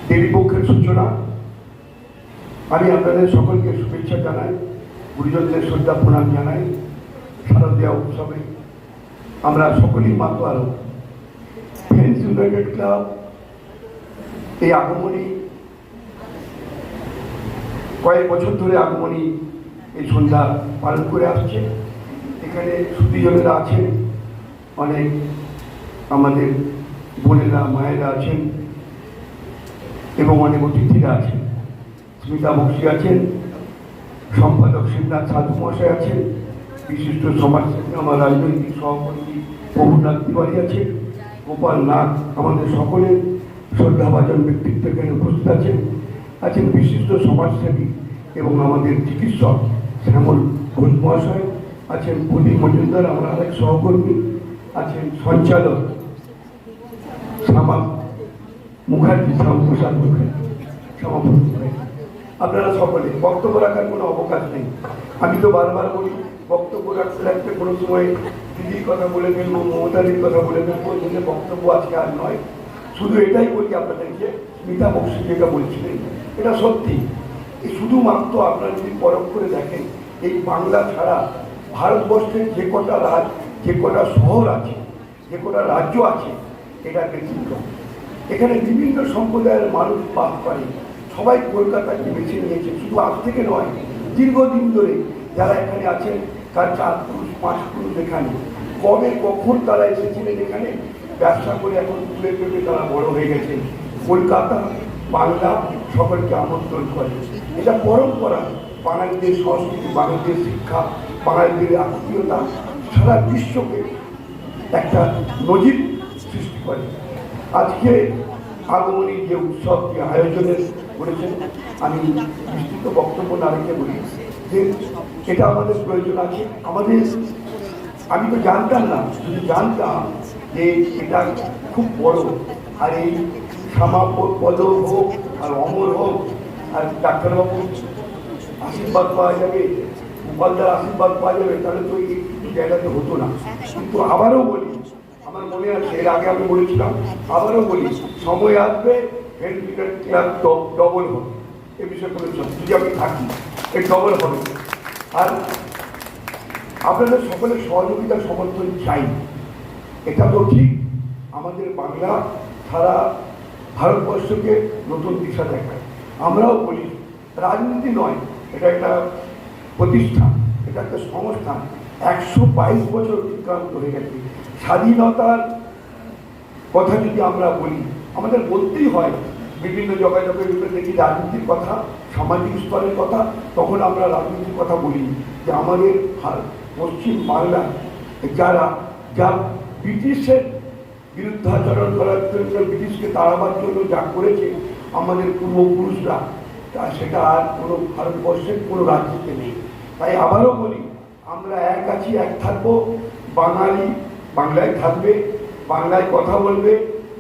দেবীপক্ষের সূচনা। আমি আপনাদের সকলকে শুভেচ্ছা জানাই, গুরুজনদের শ্রদ্ধা প্রণাম জানাই। শারদীয়া উৎসবে আমরা সকলেই মাতোয়ার। ফ্রেন্ডস ইউনাইটেড ক্লাব এই আগমনী কয়েক বছর ধরে আগমনী এই সন্ধ্যা পালন করে আসছে। এখানে সুধীজনেরা আছেন, অনেক আমাদের বোনেরা মায়েরা আছেন এবং অনেক অতিথিরা আছেন। স্মিতা বক্সী আছেন, সম্পাদক শিবনাথ সাধু মহাশয় আছেন, বিশিষ্ট সমাজসেবী আমার রাজনৈতিক সহকর্মী প্রভুনাথ তিওয়ারি আছেন, গোপাল নাথ আমাদের সকলের শ্রদ্ধাভাজন ব্যক্তিত্ব এখানে উপস্থিত আছেন বিশিষ্ট সমাজসেবী এবং আমাদের চিকিৎসক শ্যামল ঘোষ মহাশয় আছেন, প্রদীপ মজুমদার আমার আরেক সহকর্মী আছেন, সঞ্চালক শ্যামা মুখার্জি, শ্যামপ্রসাদ মুখার্জি, শ্যামাপ্রসাদ মুখার্জি। আপনারা সকলে বক্তব্য রাখার কোনো অবকাশ নেই। আমি তো বারবার বলি, বক্তব্য রাখতে রাখতে কোনো সময় দিদির কথা বলে ফেলবো, মমতাদির কথা বলে ফেলবো, যে বক্তব্য আজকে আর নয়। শুধু এটাই বলি আপনাদেরকে, স্মিতা বক্সী যেটা বলছিলেন এটা সত্যি। শুধুমাত্র আপনারা যদি পরখ করে দেখেন, এই বাংলা ছাড়া ভারতবর্ষের যে কটা শহর আছে, যে কটা রাজ্য আছে, এটা ব্যতিক্রম। এখানে বিভিন্ন সম্প্রদায়ের মানুষ বাস করে। সবাই কলকাতাকে বেছে নিয়েছে, শুধু আজ থেকে নয়, দীর্ঘদিন ধরে যারা এখানে আছেন, তার 4 পুরুষ 5 পুরুষ এখানে কবে কখন তারা এসেছিলেন এখানে ব্যবসা করে, এখন তুলে পেতে তারা বড় হয়ে গেছেন। কলকাতা বাংলা সকলকে আমন্ত্রণ করে। এটা পরম্পরা, বাঙালিদের সংস্কৃতি, বাঙালিদের শিক্ষা, বাঙালিদের আত্মীয়তা সারা বিশ্বকে একটা নজির সৃষ্টি করে। আজকে আগমনী যে উৎসব, যে আয়োজনের করেছেন, আমি বিস্তৃত বক্তব্য না রেখে বলি যে এটা আমাদের প্রয়োজন আছে। আমি তো জানতাম না, যদি জানতাম যে এটা খুব বড়, আর এই শ্যামাপদ হোক আর অমর হোক আর ডাক্তারবাবু আশীর্বাদ পাওয়া যাবে, গোপালদার আশীর্বাদ পাওয়া যাবে, তাহলে তো এই জায়গাতে হতো না। কিন্তু আবারও বলি, আমার মনে আছে এর আগে আমি বলেছিলাম, আবারও বলি, সময় আসবে ক্লাব ডবল হবে। এ বিষয়ে কোনো যদি আমি থাকি, এই ডবল হবে। আর আপনাদের সকলের সহযোগিতা সমর্থন চাই। এটা তো ঠিক, আমাদের বাংলা সারা ভারতবর্ষকে নতুন দিশা দেখায়। আমরাও বলি, রাজনীতি নয়, এটা একটা প্রতিষ্ঠান, এটা একটা সংস্থান। 122 বছর অতিক্রান্ত হয়ে গেছে। স্বাধীনতার কথা যদি আমরা বলি, আমাদের বলতেই হয়, বিভিন্ন যোগাযোগের ভিতরে দেখি রাজনীতির কথা, সামাজিক স্তরের কথা, তখন আমরা রাজনীতির কথা বলি। যে আমাদের পশ্চিম বাংলা যা ব্রিটিশের বিরুদ্ধাচরণ করার জন্য, ব্রিটিশকে তাড়াবার জন্য যা করেছে আমাদের পূর্বপুরুষরা, তা সেটা আর কোনো ভারতবর্ষের কোনো রাজ্যতে নেই। তাই আবারও বলি, আমরা এক আছি, এক থাকবো। বাঙালি বাংলায় থাকবে, বাংলায় কথা বলবে,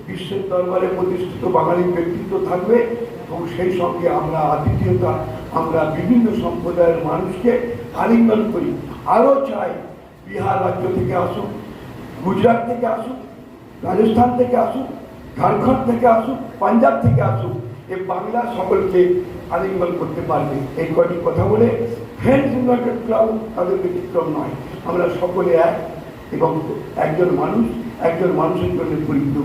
বিশ্বের দরবারে প্রতিষ্ঠিত বাঙালির ব্যক্তিত্ব থাকবে, এবং সেই সঙ্গে আমরা আতিথেয়তা, আমরা বিভিন্ন সম্প্রদায়ের মানুষকে আলিঙ্গন করি। আরও চাই বিহার রাজ্য থেকে আসুক, গুজরাট থেকে আসুক, রাজস্থান থেকে আসুক, ঝাড়খণ্ড থেকে আসুক, পাঞ্জাব থেকে আসুক, এই বাংলা সকলকে আলিঙ্গন করতে পারবে। এই কটি কথা বলে, ফ্রেন্ডস ইউনাইটেড ক্লাব তাদের ব্যতিক্রম নয়। আমরা সকলে এক, এবং একজন মানুষের জন্য পরিচিত।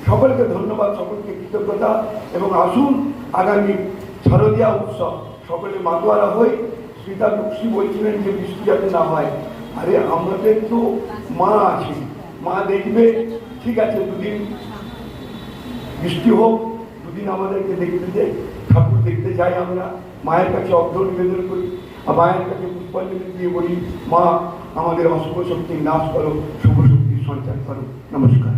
সকলকে ধন্যবাদ, সকলকে কৃতজ্ঞতা, এবং আসুন আগামী শারদীয়া উৎসব সকলে মাতোয়ারা হই। স্মিতা বক্সী বলছিলেন যে বৃষ্টি যাতে না হয়, আরে আমাদের তো মা আছে, মা দেখবে। ঠিক আছে, দুদিন বৃষ্টি হোক, দুদিন আমাদেরকে দেখতে দেয়, ঠাকুর দেখতে যাই, আমরা মায়ের কাছে অর্ঘ্য নিবেদন করি, আর মায়ের কাছে পুষ্পাঞ্জলি দিয়ে বলি, মা আমাদের অশুভ শক্তির নাশ করো, শুভ শক্তির সঞ্চার করো। নমস্কার।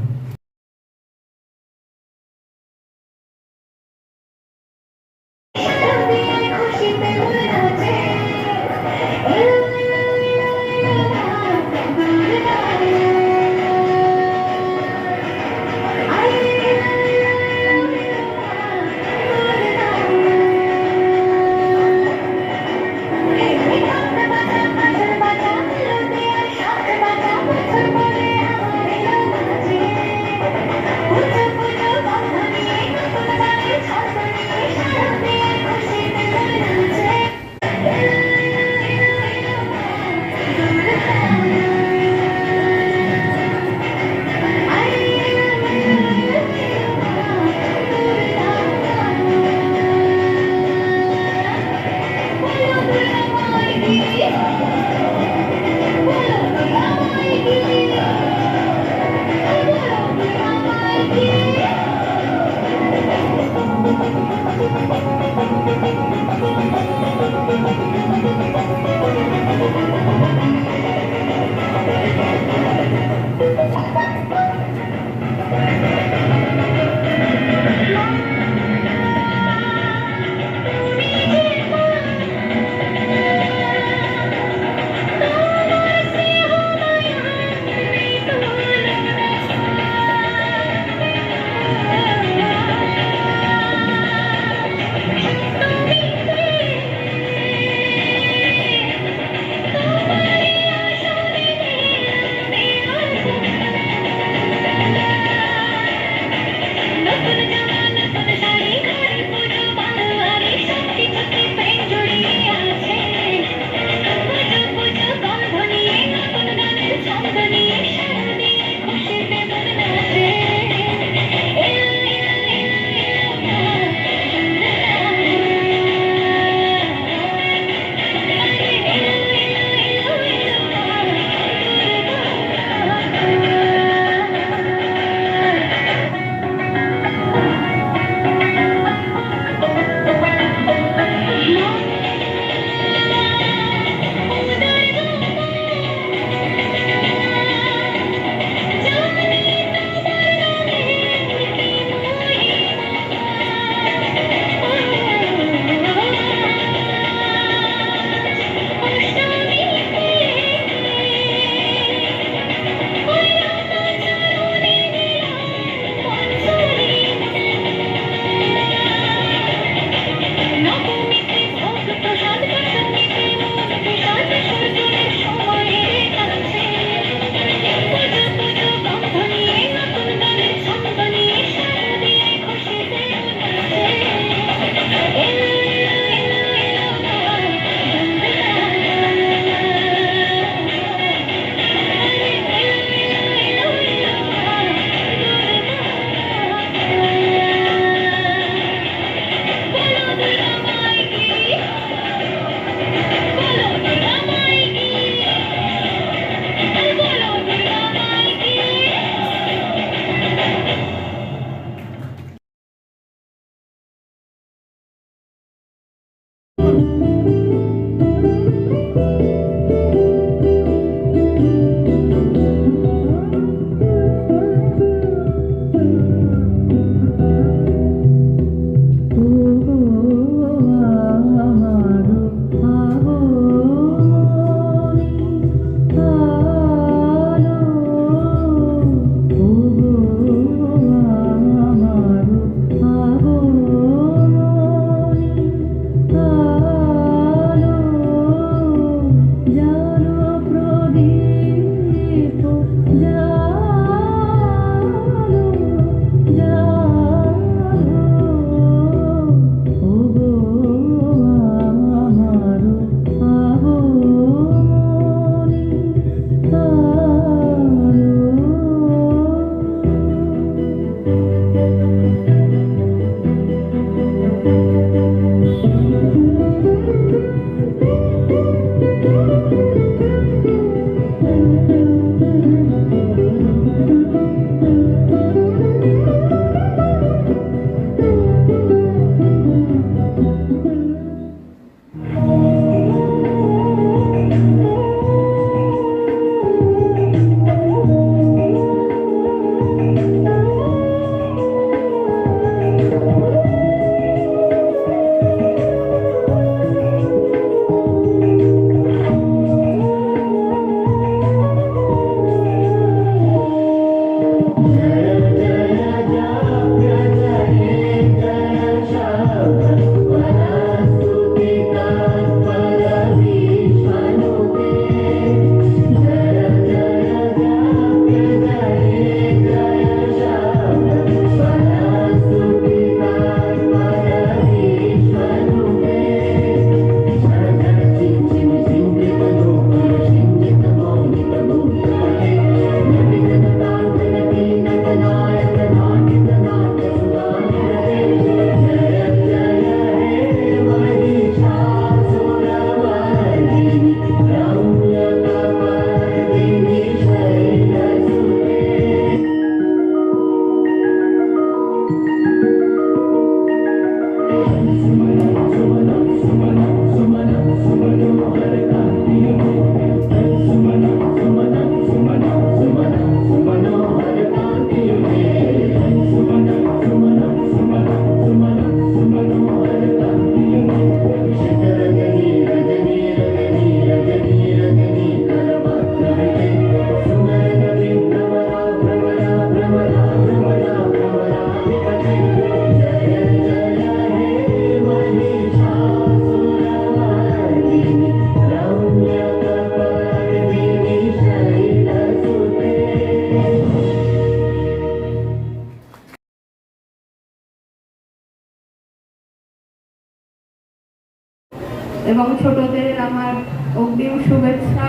এবং ছোটদের আমার অগ্রিম শুভেচ্ছা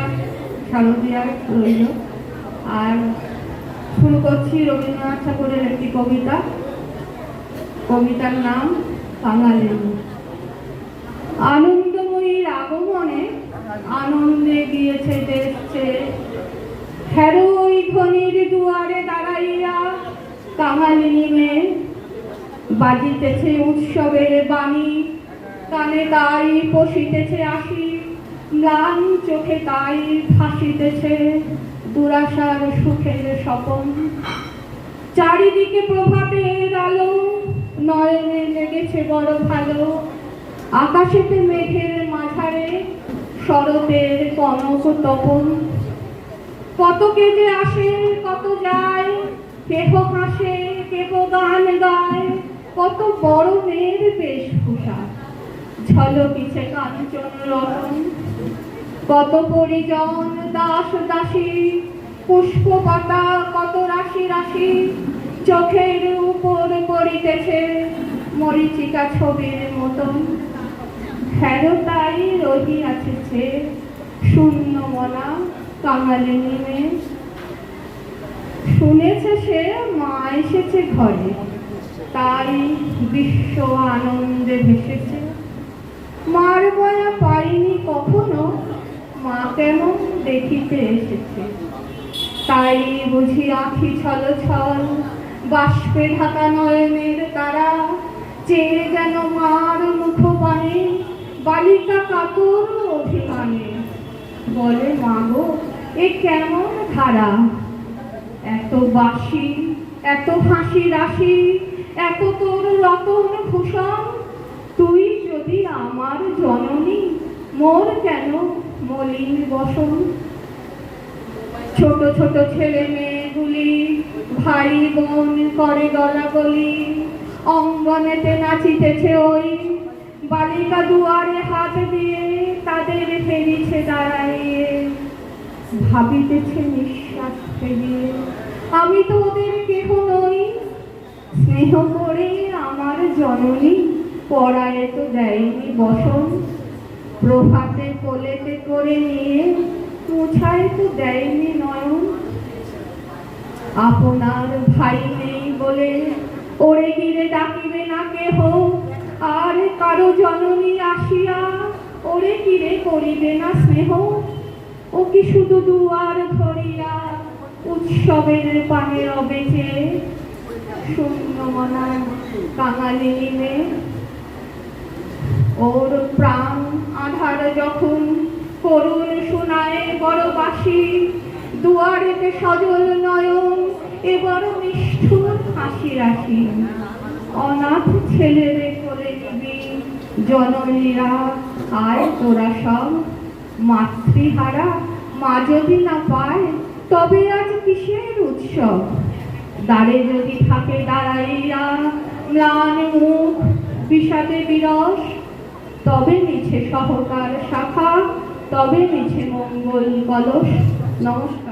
শারদীয়া রইল। আর শুরু করছি রবীন্দ্রনাথ ঠাকুরের একটি কবিতা। কবিতার নাম বাঙালি। আনন্দময়ীর আগমনে আনন্দে গিয়েছে দেশে, হেরোই ধনির দুয়ারে দাঁড়াইয়া কাঙালিনী মেয়ে, বাজিতেছে উৎসবের বাণী, কানে তাই পশিতেছে আসি, ম্লান চোখে তাই ভাসিতেছে দুরাশার সুখের স্বপন। চারিদিকে প্রভাতের আলো, নয়নে লেগেছে বড় ভালো, আকাশেতে মেঘের মাঝারে শরতের কনক তপন। কত কে যে আসে কত যায়, কেহ হাসে কেহ গান গায়, কত বড় মেয়ের বেশভূষা ঝলকিছে কাঞ্চন রতন। কত পরিজন দাস দাসী, পুষ্পপাতা কত রাশি রাশি, চোখের উপর পড়িতেছে মরীচিকা ছবির মতন। হেরোতাই রহিয়াছে শূন্য মনা কাঙালিনী মেয়ে। শুনেছে সে মা এসেছে ঘরে, তাই বিশ্ব আনন্দে ভেসেছে। মার বয়া পাইনি কখনো, মা কেমন দেখিতে এসেছে। তাই বুঝি আঁখি ছল ছল, বাষ্পে ঢাকা নয়নের তারা, চেয়ে যেন মার মুখপানে বালিকা কাতর অভিমানে। বলে মাগো এ কেমন ধারা, এত বাসি এত হাসি রাশি, এত তোর রতন ভূষণ। তুই যদি আমার জননী, মোর কেন মলিন বসন। ছোট ছোট ছেলে মেয়েগুলি ভাই বোন করে গলাগলি, অঙ্গনেতে নাচিতেছে ওই বালিকা দুয়ারে হাত দিয়ে তাদের ফেরিছে দাঁড়াইয়ে। ভাবিতেছে নিঃশ্বাস ফেলিয়ে, আমি তো ওদের কেহ নই, স্নেহ করে আমার জননী পড়ায় তো দেয়নি বসন। প্রভাতে কোলেতে করে নিয়ে মুছায় তো দেয়নি নয়ন। আপনার ভাই নেই বলে ওরে গিরে ডাকিবে না কেহ, আর কারো জননী আসিয়া ওরে গিরে করিবে না স্নেহ। ও কি শুধু দুয়ার ধরিয়া উৎসবের পানে রবেছে, শূন্য মনা কাঙালিনী মেয়ে। ওর প্রাণ আধার যখন করুণ শোনায় বড় বাসি, দুয়ারেতে সজল নয়ন এবার নিষ্ঠুর হাসি রাশি। অনাথ ছেলেরে কোলে নিবি জননীরা, আয় তোরা সব। মাতৃহারা মা যদি না পায়, তবে আজ কিসের উৎসব। দ্বারে যদি থাকে দাঁড়াইয়া ম্লান মুখ বিষাদে বিরস, তবে মিছে সহকার শাখা, তবে মিছে মঙ্গল কলস। নমস্কার।